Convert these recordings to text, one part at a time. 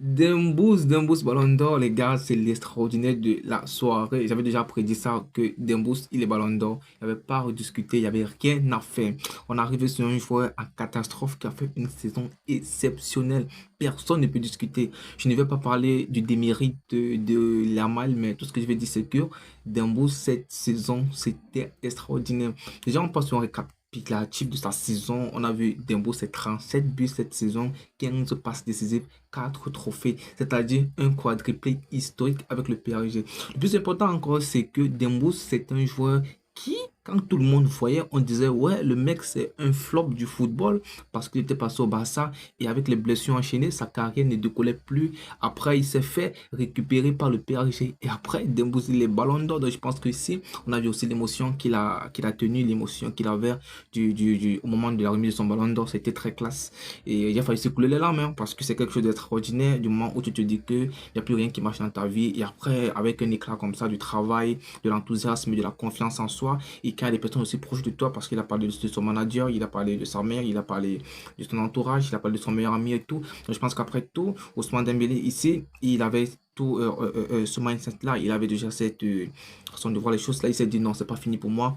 Dembous, Ballon d'Or, les gars, c'est l'extraordinaire de la soirée. J'avais déjà prédit ça, que Dembous, il est Ballon d'Or. Il n'y avait pas à rediscuter, il n'y avait rien à faire. On arrive sur un joueur en catastrophe qui a fait une saison exceptionnelle. Personne ne peut discuter. Je ne vais pas parler du démérite de Yamal, mais tout ce que je vais dire, c'est que Dembous, cette saison, c'était extraordinaire. Déjà, on passe sur un récapitulatif de sa saison. On a vu Dembous, c'est 37 buts cette saison, 15 passes décisives, 4 trophées, c'est-à-dire un quadruplé historique avec le PSG. Le plus important encore, c'est que Dembous, c'est un joueur qui, quand tout le monde voyait, on disait, ouais, le mec, c'est un flop du football parce qu'il était passé au Barça et avec les blessures enchaînées, sa carrière ne décollait plus. Après, il s'est fait récupérer par le PSG et après, Dembous, il est ballon d'or. Donc, je pense que ici, on a vu aussi l'émotion qu'il a tenue, l'émotion qu'il avait au moment de la remise de son ballon d'or. C'était très classe. Et il a fallu s'écouler les larmes, hein, parce que c'est quelque chose d'extraordinaire du moment où tu te dis qu'il n'y a plus rien qui marche dans ta vie. Et après, avec un éclat comme ça, du travail, de l'enthousiasme, de la confiance en soi, et qu'il y a des personnes aussi proches de toi, parce qu'il a parlé de son manager, il a parlé de sa mère, il a parlé de son entourage, il a parlé de son meilleur ami et tout. Donc je pense qu'après tout, Ousmane Dembélé ici, il avait tout ce mindset-là, il avait déjà cette façon de voir les choses là. Il s'est dit non, c'est pas fini pour moi,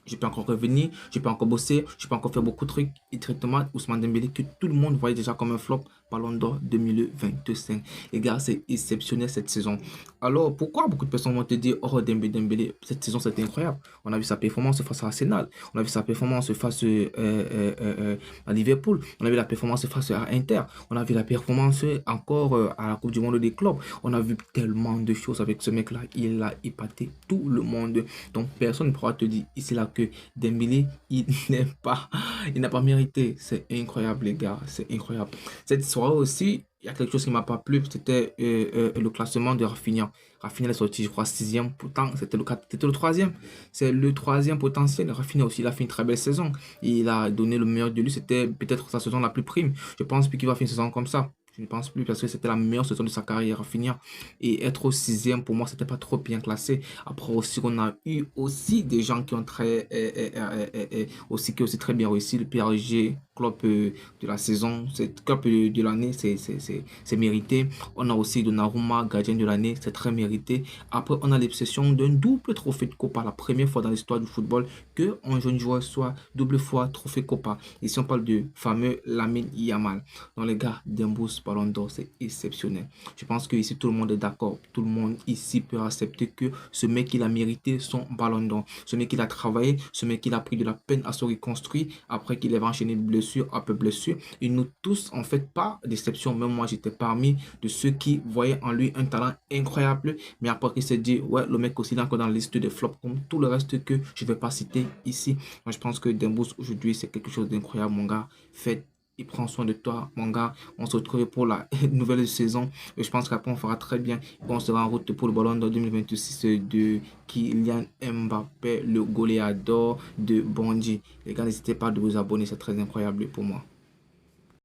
je peux encore revenir, je peux encore bosser, je peux encore faire beaucoup de trucs. Et directement, Ousmane Dembélé, que tout le monde voyait déjà comme un flop, Ballon d'Or 2025. Les gars, c'est exceptionnel cette saison. Alors, pourquoi beaucoup de personnes vont te dire, oh, Dembélé, cette saison, c'était incroyable. On a vu sa performance face à Arsenal, on a vu sa performance face à Liverpool, on a vu la performance face à Inter, on a vu la performance encore à la Coupe du Monde des clubs. On a vu tellement de choses avec ce mec-là. Il a épaté tout le monde. Donc, personne ne pourra te dire ici là que Dembélé, il n'est pas, il n'a pas mérité. C'est incroyable, les gars. C'est incroyable. Cette soirée aussi, il y a quelque chose qui m'a pas plu. C'était le classement de Rafinha. Rafinha est sorti, je crois, sixième. Pourtant, c'était le troisième. C'est le troisième potentiel. Rafinha aussi, il a fait une très belle saison. Il a donné le meilleur de lui. C'était peut-être sa saison la plus prime. Je pense plus qu'il va faire une saison comme ça. Je ne pense plus parce que c'était la meilleure saison de sa carrière, Rafinha. Et être au sixième, pour moi, c'était pas trop bien classé. Après aussi, on a eu aussi des gens qui ont aussi, qui ont aussi très bien réussi. Le PSG, club de la saison, c'est club de l'année, c'est mérité. On a aussi Donnarumma, gardien de l'année, c'est très mérité. Après, on a l'obsession d'un double trophée de Copa, la première fois dans l'histoire du football que un jeune joueur soit double fois trophée Copa. Ici, on parle du fameux Lamine Yamal. Donc, les gars, Dembous, Ballon d'Or, c'est exceptionnel. Je pense que ici, tout le monde est d'accord. Tout le monde ici peut accepter que ce mec, il a mérité son Ballon d'Or. Ce mec, il a travaillé. Ce mec, il a pris de la peine à se reconstruire après qu'il avait enchaîné de blessure après blessure. Et nous tous, en fait, pas d'exception. Même moi, j'étais parmi de ceux qui voyaient en lui un talent incroyable. Mais après, il s'est dit, ouais, le mec aussi, il est encore dans la liste des flops comme tout le reste que je ne vais pas citer ici. Moi, je pense que Dembous, aujourd'hui, c'est quelque chose d'incroyable, mon gars. Faites, il prend soin de toi, mon gars. On se retrouve pour la nouvelle saison. Et je pense qu'après, on fera très bien. On sera en route pour le ballon d'or 2026 de Kylian Mbappé, le goléador de Bondy. Les gars, n'hésitez pas à vous abonner, c'est très incroyable pour moi.